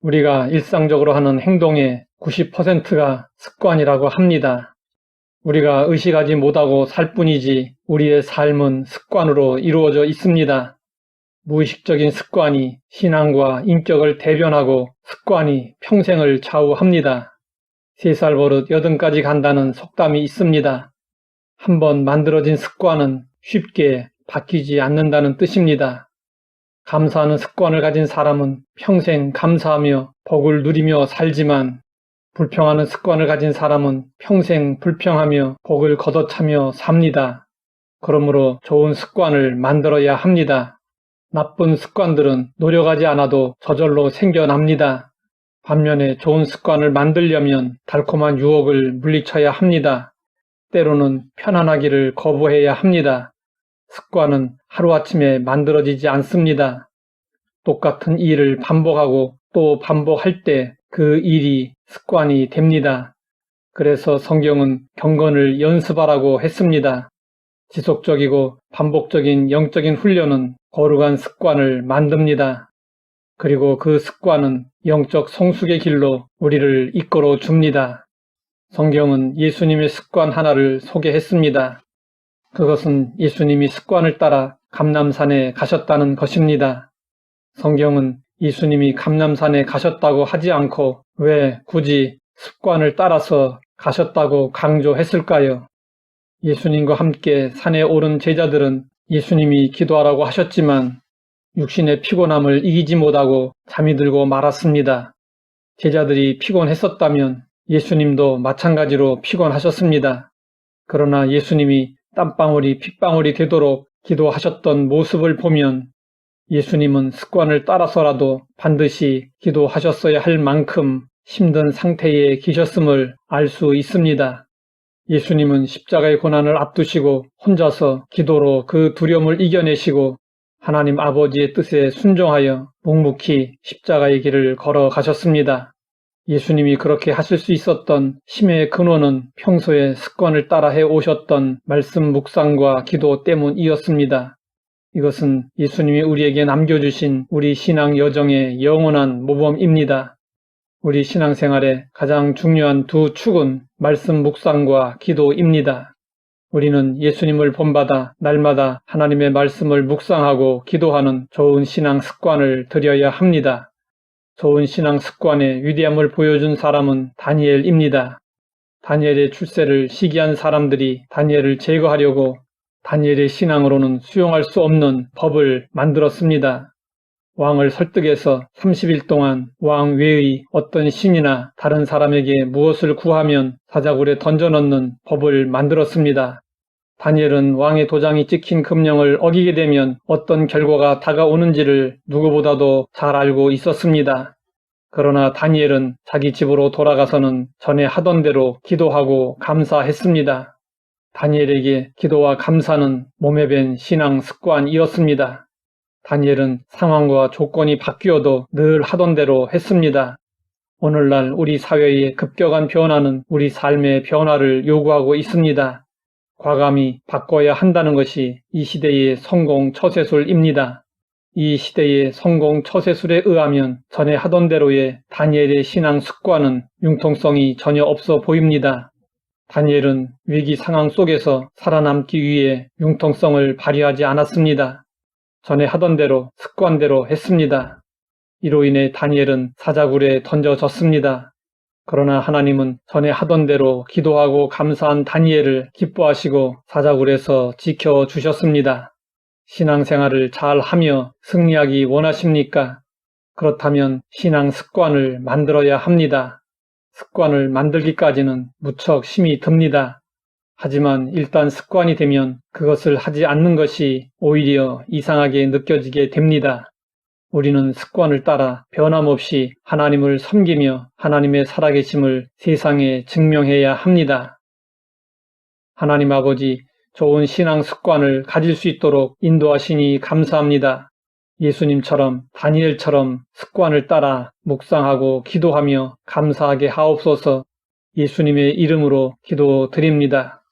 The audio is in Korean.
우리가 일상적으로 하는 행동의 90%가 습관이라고 합니다. 우리가 의식하지 못하고 살 뿐이지 우리의 삶은 습관으로 이루어져 있습니다. 무의식적인 습관이 신앙과 인격을 대변하고 습관이 평생을 좌우합니다. 3살 버릇 80까지 간다는 속담이 있습니다. 한번 만들어진 습관은 쉽게 바뀌지 않는다는 뜻입니다. 감사하는 습관을 가진 사람은 평생 감사하며 복을 누리며 살지만 불평하는 습관을 가진 사람은 평생 불평하며 복을 걷어차며 삽니다. 그러므로 좋은 습관을 만들어야 합니다. 나쁜 습관들은 노력하지 않아도 저절로 생겨납니다. 반면에 좋은 습관을 만들려면 달콤한 유혹을 물리쳐야 합니다. 때로는 편안하기를 거부해야 합니다. 습관은 하루아침에 만들어지지 않습니다. 똑같은 일을 반복하고 또 반복할 때 그 일이 습관이 됩니다. 그래서 성경은 경건을 연습하라고 했습니다. 지속적이고 반복적인 영적인 훈련은 거룩한 습관을 만듭니다. 그리고 그 습관은 영적 성숙의 길로 우리를 이끌어 줍니다. 성경은 예수님의 습관 하나를 소개했습니다. 그것은 예수님이 습관을 따라 감람산에 가셨다는 것입니다. 성경은 예수님이 감람산에 가셨다고 하지 않고 왜 굳이 습관을 따라서 가셨다고 강조했을까요? 예수님과 함께 산에 오른 제자들은 예수님이 기도하라고 하셨지만 육신의 피곤함을 이기지 못하고 잠이 들고 말았습니다. 제자들이 피곤했었다면 예수님도 마찬가지로 피곤하셨습니다. 그러나 예수님이 땀방울이 핏방울이 되도록 기도하셨던 모습을 보면 예수님은 습관을 따라서라도 반드시 기도하셨어야 할 만큼 힘든 상태에 계셨음을 알 수 있습니다. 예수님은 십자가의 고난을 앞두시고 혼자서 기도로 그 두려움을 이겨내시고 하나님 아버지의 뜻에 순종하여 묵묵히 십자가의 길을 걸어가셨습니다. 예수님이 그렇게 하실 수 있었던 힘의 근원은 평소에 습관을 따라 해오셨던 말씀 묵상과 기도 때문이었습니다. 이것은 예수님이 우리에게 남겨주신 우리 신앙 여정의 영원한 모범입니다. 우리 신앙생활의 가장 중요한 두 축은 말씀 묵상과 기도입니다. 우리는 예수님을 본받아 날마다 하나님의 말씀을 묵상하고 기도하는 좋은 신앙 습관을 들여야 합니다. 좋은 신앙 습관의 위대함을 보여준 사람은 다니엘입니다. 다니엘의 출세를 시기한 사람들이 다니엘을 제거하려고 다니엘의 신앙으로는 수용할 수 없는 법을 만들었습니다. 왕을 설득해서 30일 동안 왕 외의 어떤 신이나 다른 사람에게 무엇을 구하면 사자굴에 던져넣는 법을 만들었습니다. 다니엘은 왕의 도장이 찍힌 금령을 어기게 되면 어떤 결과가 다가오는지를 누구보다도 잘 알고 있었습니다. 그러나 다니엘은 자기 집으로 돌아가서는 전에 하던 대로 기도하고 감사했습니다. 다니엘에게 기도와 감사는 몸에 밴 신앙 습관이었습니다. 다니엘은 상황과 조건이 바뀌어도 늘 하던 대로 했습니다. 오늘날 우리 사회의 급격한 변화는 우리 삶의 변화를 요구하고 있습니다. 과감히 바꿔야 한다는 것이 이 시대의 성공 처세술입니다. 이 시대의 성공 처세술에 의하면 전에 하던 대로의 다니엘의 신앙 습관은 융통성이 전혀 없어 보입니다. 다니엘은 위기 상황 속에서 살아남기 위해 융통성을 발휘하지 않았습니다. 전에 하던 대로 습관대로 했습니다. 이로 인해 다니엘은 사자굴에 던져졌습니다. 그러나 하나님은 전에 하던 대로 기도하고 감사한 다니엘을 기뻐하시고 사자굴에서 지켜주셨습니다. 신앙생활을 잘 하며 승리하기 원하십니까? 그렇다면 신앙 습관을 만들어야 합니다. 습관을 만들기까지는 무척 힘이 듭니다. 하지만 일단 습관이 되면 그것을 하지 않는 것이 오히려 이상하게 느껴지게 됩니다. 우리는 습관을 따라 변함없이 하나님을 섬기며 하나님의 살아계심을 세상에 증명해야 합니다. 하나님 아버지, 좋은 신앙 습관을 가질 수 있도록 인도하시니 감사합니다. 예수님처럼 다니엘처럼 습관을 따라 묵상하고 기도하며 감사하게 하옵소서. 예수님의 이름으로 기도드립니다.